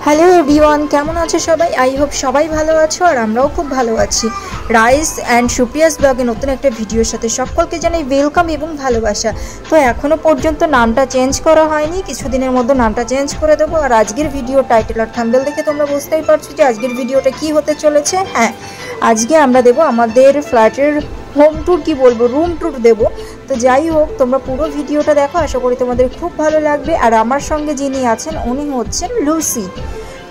Hello everyone, কেমন আছো সবাই? আই হোপ সবাই ভালো আছো আর আমরাও খুব ভালো আছি। রাইস অ্যান্ড সুপ্রিয়াস ব্লগে নতুন একটা ভিডিওর সাথে সকলকে জানাই ওয়েলকাম এবং ভালোবাসা। তো এখনও পর্যন্ত নামটা চেঞ্জ করা হয়নি, কিছুদিনের মধ্যে নামটা চেঞ্জ করে দেবো। আর আজকের ভিডিও টাইটেল আর থাম্বনেল দেখে তোমরা বুঝতেই পারছো যে আজকের ভিডিওটা কি হতে চলেছে। হ্যাঁ, আজকে আমরা দেবো আমাদের ফ্ল্যাটের হোম ট্যুর, কি বলবো, রুম ট্যুর দেবো। তো যাই হোক, তোমরা পুরো ভিডিওটা দেখো, আশা করি তোমাদের খুব ভালো লাগবে। আর আমার সঙ্গে যিনি আছেন উনি হচ্ছেন লুসি।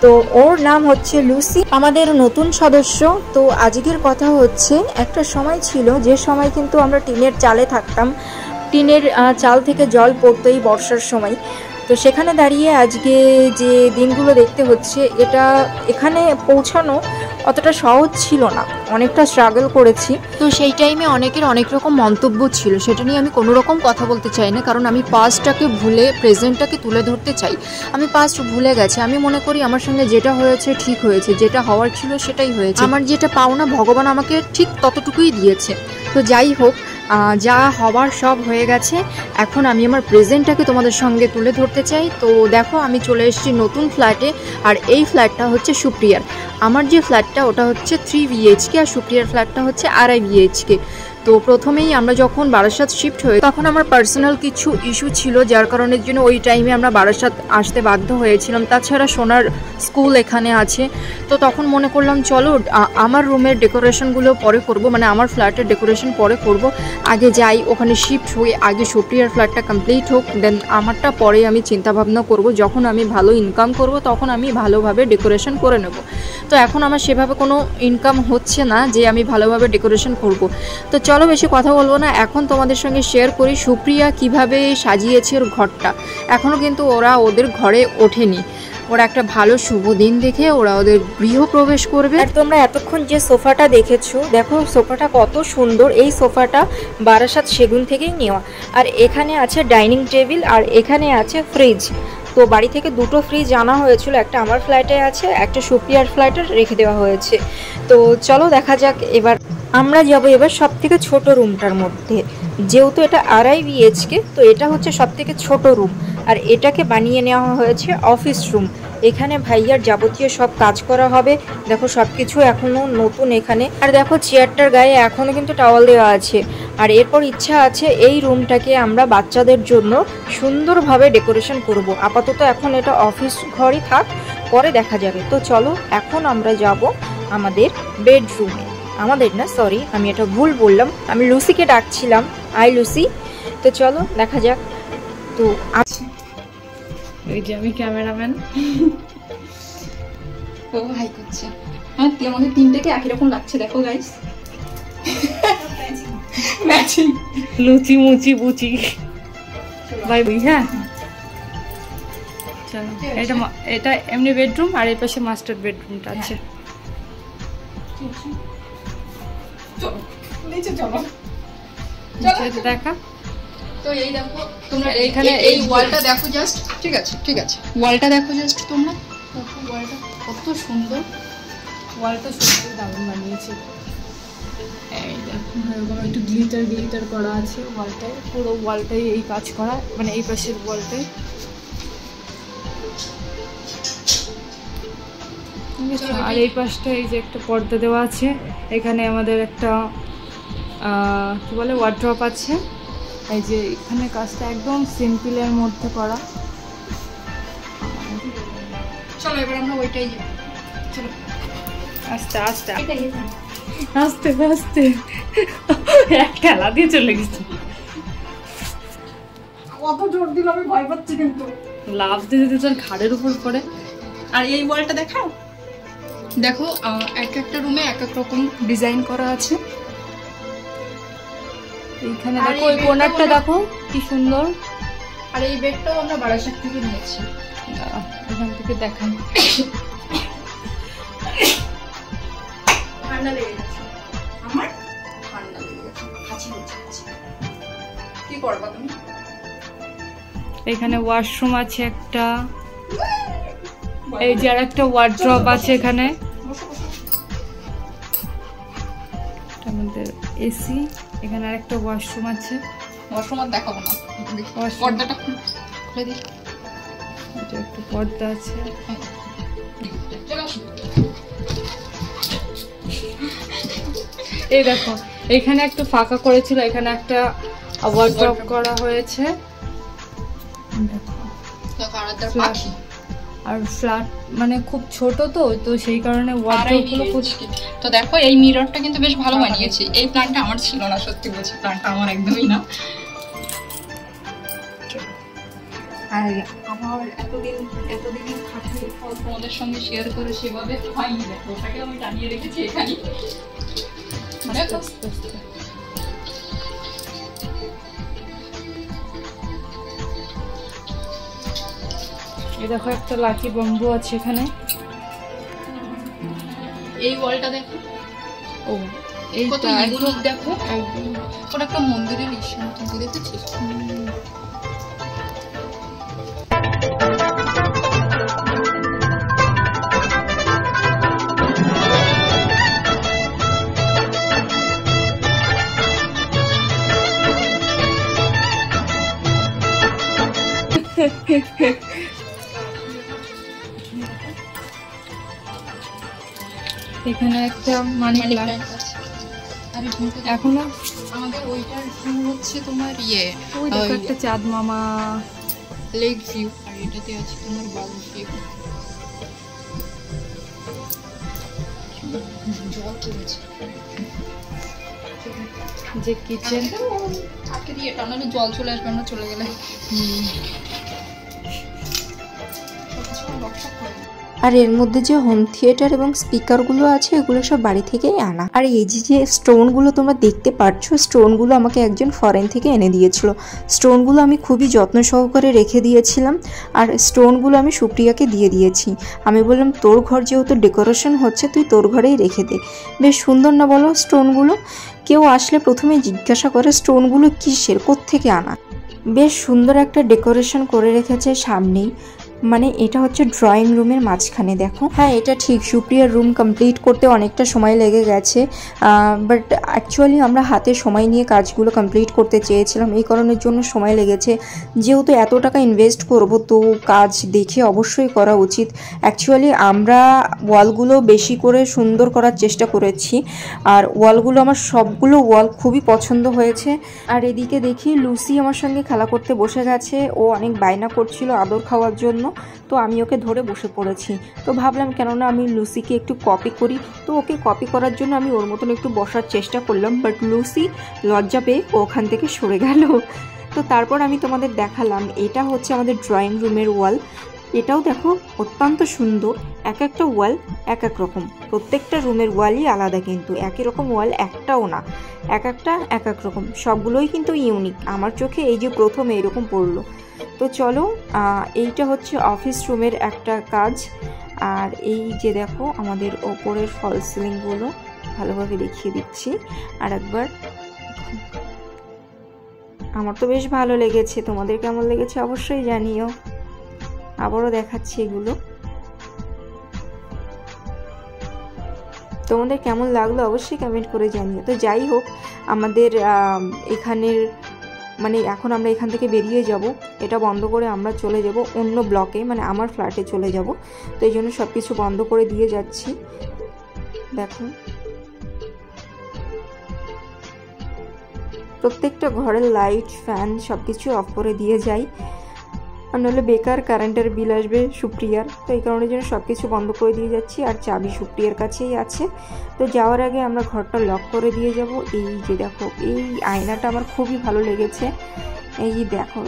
তো ওর নাম হচ্ছে লুসি, আমাদের নতুন সদস্য। তো আজকের কথা হচ্ছে, একটা সময় ছিল যে সময় কিন্তু আমরা টিনের চালে থাকতাম, টিনের চাল থেকে জল পড়তো এই বর্ষার সময়। তো সেখানে দাঁড়িয়ে আজকে যে দিনগুলো দেখতে হচ্ছে, এটা এখানে পৌঁছানো অতটা সহজ ছিল না, অনেকটা স্ট্রাগল করেছি। তো সেই টাইমে অনেকের অনেক রকম মন্তব্য ছিল, সেটা নিয়ে আমি কোনো রকম কথা বলতে চাই না, কারণ আমি পাস্টটাকে ভুলে প্রেজেন্টটাকে তুলে ধরতে চাই। আমি পাস্ট ভুলে গেছি, আমি মনে করি আমার সঙ্গে যেটা হয়েছে ঠিক হয়েছে, যেটা হওয়ার ছিল সেটাই হয়েছে। আমার যেটা পাওনা ভগবান আমাকে ঠিক ততটুকুই দিয়েছে। তো যাই হোক, যা হবার সব হয়ে গেছে, এখন আমি আমার প্রেজেন্টটাকে তোমাদের সঙ্গে তুলে ধরতে চাই। তো দেখো, আমি চলে এসেছি নতুন ফ্ল্যাটে, আর এই ফ্ল্যাটটা হচ্ছে সুপ্রিয়ার। আমার যে ফ্ল্যাটটা ওটা হচ্ছে 3 BHK, আর সুপ্রিয়ার ফ্ল্যাটটা হচ্ছে 2.5 BHK। তো প্রথমেই আমরা যখন বারাসাত শিফট হই, তখন আমার পার্সোনাল কিছু ইস্যু ছিল, যার কারণের জন্য ওই টাইমে আমরা বারাসাত আসতে বাধ্য হয়েছিলাম। তাছাড়া সোনার স্কুল এখানে আছে। তো তখন মনে করলাম চলো আমার রুমের ডেকোরেশনগুলো পরে করব, মানে আমার ফ্ল্যাটের ডেকোরেশন পরে করব, আগে যাই ওখানে শিফট হই, আগে সুপ্রিয়ার ফ্ল্যাটটা কমপ্লিট হোক, দেন আমারটা পরে আমি চিন্তাভাবনা করব। যখন আমি ভালো ইনকাম করব তখন আমি ভালোভাবে ডেকোরেশন করে নেব। তো এখন আমার সেভাবে কোনো ইনকাম হচ্ছে না যে আমি ভালোভাবে ডেকোরেশন করব। তো চলো বেশি কথা বলবো না, এখন তোমাদের সঙ্গে শেয়ার করি সুপ্রিয়া কিভাবে সাজিয়েছে ওর ঘরটা। এখনও কিন্তু ওরা ওদের ঘরে ওঠেনি, ওরা একটা ভালো শুভ দিন দেখে ওরা ওদের গৃহপ্রবেশ করবে। আর তোমরা এতক্ষণ যে সোফাটা দেখেছো, দেখো সোফাটা কত সুন্দর। এই সোফাটা বারাসাত সেগুন থেকেই নেওয়া। আর এখানে আছে ডাইনিং টেবিল, আর এখানে আছে ফ্রিজ। তো বাড়ি থেকে দুটো ফ্রিজ আনা হয়েছিল, একটা আমার ফ্ল্যাটে আছে, একটা সুপ্রিয়ার ফ্ল্যাটে রেখে দেওয়া হয়েছে। তো চলো দেখা যাক। এবার আমরা যাবো এবার সব থেকে ছোটো রুমটার মধ্যে, যেহেতু এটা 2.5 BHK, তো এটা হচ্ছে সব থেকে ছোটো রুম। আর এটাকে বানিয়ে নেওয়া হয়েছে অফিস রুম। এখানে ভাইয়ার যাবতীয় সব কাজ করা হবে। দেখো সব কিছু এখনও নতুন এখানে। আর দেখো চেয়ারটার গায়ে এখনও কিন্তু টাওয়াল দেওয়া আছে। আর এরপর ইচ্ছা আছে এই রুমটাকে আমরা বাচ্চাদের জন্য সুন্দরভাবে ডেকোরেশন করব। আপাতত এখন এটা অফিস ঘরই থাক, পরে দেখা যাবে। তো চলো এখন আমরা যাব আমাদের বেডরুমে। আমাদের না, সরি, আমি এটা ভুল বললাম, আমি লুসিকে ডাকছিলাম। I Lucy. তো চলো দেখা যাক। তো ওই যে আমি ক্যামেরাম্যান, ও হাই করছে। হ্যাঁ, আমাদের তিনটাকে একই রকম লাগছে, দেখো গাইস, ম্যাচিং লুচি মুচি বুচি বাই বই। হ্যাঁ চলো, এটা এমনি বেডরুম, আর এই পাশে মাস্টার বেডরুমটা আছে। দেখা। তো এই দেখো তোমরা, এইখানে এই ওয়ালটা দেখো জাস্ট, ঠিক আছে ঠিক আছে, ওয়ালটা দেখো জাস্ট তোমরা, দেখো ওয়ালটা কত সুন্দর, ওয়ালটা সত্যি দারুণ বানিয়েছে। এই দেখো এরকম একটু গ্লিটার করা আছে ওয়ালটায়, পুরো ওয়ালটাই এই কাজ করা, মানে এই পাশের ওয়ালটায়। আর এই পাশটা এই যে একটা পর্দা দেওয়া আছে, এখানে আমাদের একটা কি বলে ওয়ার্ড্রপ আছে। এই যে এখানে কাজটা একদম সিম্পলের মধ্যে করা। চলো এবার আমরা ওইটাই যাই, চলো আস্তে আস্তে আস্তে আস্তে এক খেলা দিয়ে চলে গেছি। কত জোর দিল, আমি ভয় পাচ্ছি, কিন্তু লাভ দিতে দিতে ঘাড়ের উপর পড়ে। আর এই ওয়ালটা দেখাও, দেখো এক একটা রুমে এক এক রকম ডিজাইন করা আছে। এইখানে দেখো ওই কোণারটা দেখো কি সুন্দর। আর এই বেডটাও আমরা বারাসাত থেকে নিয়েছি, এখান থেকে দেখান। ঠান্ডা লেগে গেছে আমার, ঠান্ডা লেগে গেছে, কাশি হচ্ছে। কি করবা তুমি? এখানে ওয়াশরুম আছে একটা, এই যে আর একটা ওয়ার্ড্রপ আছে এখানে, আমাদের এসি। এখানে আর একটা ওয়াশরুম আছে, ওয়াশরুম আর দেখাবো না, পর্দাটা খুলে দিই, এটা একটু পর্দা আছে। এই দেখো এখানে একটু ফাঁকা করেছিল, এখানে একটা ওয়ার্ড্রপ করা হয়েছে আর ফ্ল্যাট মানে খুব ছোট তো সেই কারণে ওয়ার্ড্রপগুলো তো দেখো এই মিররটা কিন্তু বেশ ভালো বানিয়েছি। এই প্ল্যানটা আমার ছিল না, সত্যি বলছি প্ল্যানটা আমার একদমই না। আর আমার এতদিনের খাটনির ফল তোমাদের সঙ্গে শেয়ার করে সেভাবে হয়নি, দেখো ওটাকে আমি টানিয়ে রেখেছি এখানে। এই দেখো একটা লাকি বাম্বু আছে এখানে। এই ওয়ালটা দেখো, ও এইটা ইউনিক দেখো, ওটা একটা মন্দিরের নিশান, তুমি দেখেছিস? এখানে একটা মানি প্ল্যান্ট আছে। আর এখনো আমাদের ওইটার ভিউ হচ্ছে তোমার ওই দেখো একটা চাঁদ মামা লেক ভিউ, আর এটাতে আছে তোমার বাবু ভিউ। জল পড়েছে যে কিচেন আটকে দিয়ে, এটা নাহলে জল চলে আসবে আমরা চলে গেলে। আর এর মধ্যে যে হোম থিয়েটার এবং স্পিকারগুলো আছে এগুলো সব বাড়ি থেকেই আনা। আর এই যে স্টোনগুলো তোমরা দেখতে পাচ্ছ, স্টোনগুলো আমাকে একজন ফরেন থেকে এনে দিয়েছিল। স্টোনগুলো আমি খুবই যত্ন সহকারে রেখে দিয়েছিলাম, আর স্টোনগুলো আমি সুপ্রিয়াকে দিয়ে দিয়েছি। আমি বললাম তোর ঘর যেহেতু ডেকোরেশন হচ্ছে তুই তোর ঘরেই রেখে দে। বেশ সুন্দর না বলো স্টোনগুলো? কেউ আসলে প্রথমে জিজ্ঞাসা করে স্টোনগুলো কিসের, কোত্থেকে আনা। বেশ সুন্দর একটা ডেকোরেশন করে রেখেছে সামনেই, মানে এটা হচ্ছে ড্রয়িং রুমের মাঝখানে। দেখো হ্যাঁ এটা ঠিক, সুপ্রিয়ার রুম কমপ্লিট করতে অনেকটা সময় লেগে গেছে, বাট অ্যাকচুয়ালি আমরা হাতে সময় নিয়ে কাজগুলো কমপ্লিট করতে চেয়েছিলাম, এই কারণের জন্য সময় লেগেছে। যেহেতু এত টাকা ইনভেস্ট করব তো কাজ দেখে অবশ্যই করা উচিত। অ্যাকচুয়ালি আমরা ওয়ালগুলো বেশি করে সুন্দর করার চেষ্টা করেছি, আর ওয়ালগুলো আমার সবগুলো ওয়াল খুবই পছন্দ হয়েছে। আর এদিকে দেখি লুসি আমার সঙ্গে খেলা করতে বসে গেছে, ও অনেক বায়না করছিল আদর খাওয়ার জন্য, তো আমি ওকে ধরে বসে পড়েছি। তো ভাবলাম কেননা আমি লুসিকে একটু কপি করি, তো ওকে কপি করার জন্য আমি ওর মতন একটু বসার চেষ্টা করলাম, বাট লুসি লজ্জা পেয়ে ওখান থেকে সরে গেল। তো তারপর আমি তোমাদের দেখালাম এটা হচ্ছে আমাদের ড্রয়িং রুমের ওয়াল। এটাও দেখো অত্যন্ত সুন্দর, এক একটা ওয়াল এক এক রকম, প্রত্যেকটা রুমের ওয়ালই আলাদা, কিন্তু একই রকম ওয়াল একটাও না, এক একটা এক এক রকম, সবগুলোই কিন্তু ইউনিক। আমার চোখে এই যে প্রথম এইরকম পড়লো। তো চলো এইটা হচ্ছে অফিস রুমের একটা কাজ। আর এই যে দেখো আমাদের ওপরের ফল সিলিংগুলো ভালোভাবে দেখিয়ে দিচ্ছি আর একবার। আমার তো বেশ ভালো লেগেছে, তোমাদের কেমন লেগেছে অবশ্যই জানিও। আবারও দেখাচ্ছি এগুলো, তোমাদের কেমন লাগলো অবশ্যই কমেন্ট করে জানিও। তো যাই হোক আমাদের এখানের মানে এখন আমরা এখান থেকে বেরিয়ে যাব, এটা বন্ধ করে আমরা চলে যাব অন্য ব্লকে, মানে আমার ফ্ল্যাটে চলে যাব। তো এই জন্য সব কিছু বন্ধ করে দিয়ে যাচ্ছি। দেখো প্রত্যেকটা ঘরের লাইট ফ্যান সব কিছু অফ করে দিয়ে যাই, আর নাহলে বেকার কারেন্টের বিল আসবে সুপ্রিয়ার। তো এই কারণের জন্য সব কিছু বন্ধ করে দিয়ে যাচ্ছি, আর চাবি সুপ্রিয়ার কাছেই আছে। তো যাওয়ার আগে আমরা ঘরটা লক করে দিয়ে যাব। এই যে দেখো এই আয়নাটা আমার খুবই ভালো লেগেছে, এই দেখো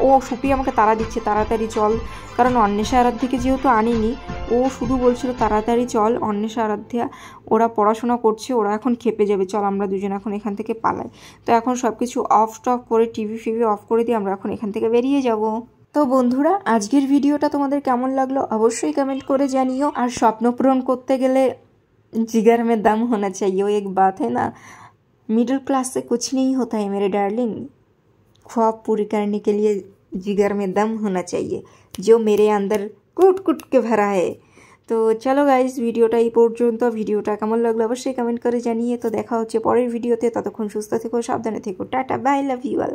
ও সুপ্রিয়া আমাকে তাড়া দিচ্ছে তাড়াতাড়ি চল, কারণ অন্বেষা আরাধ্যকে যেহেতু আনিনি, ও শুধু বলছিল তাড়াতাড়ি চল, অন্বেষা আরাধ্যা ওরা পড়াশোনা করছে, ওরা এখন খেপে যাবে, চল আমরা দুজন এখন এখান থেকে পালাই। তো এখন সব কিছু অফ টফ করে টিভি ফিভি অফ করে দিয়ে আমরা এখন এখান থেকে বেরিয়ে যাব। তো বন্ধুরা আজকের ভিডিওটা তোমাদের কেমন লাগলো অবশ্যই কমেন্ট করে জানিও। আর স্বপ্ন পূরণ করতে গেলে जिगर में दम होना चाहिए, वो एक बात है ना, मिडिल क्लास से कुछ नहीं होता है मेरे डार्लिंग, ख्वाब पूरी करने के लिए जिगर में दम होना चाहिए, जो मेरे अंदर कूट कूट के भरा है। तो चलो गाइज ভিডিওটা এই পর্যন্ত। ভিডিওটা কেমন লাগলো অবশ্যই কমেন্ট করে জানিয়ে। তো দেখা হচ্ছে পরের ভিডিওতে, ততক্ষণ সুস্থ থেকো, সাবধানে থেকো, tata, bye, love you all.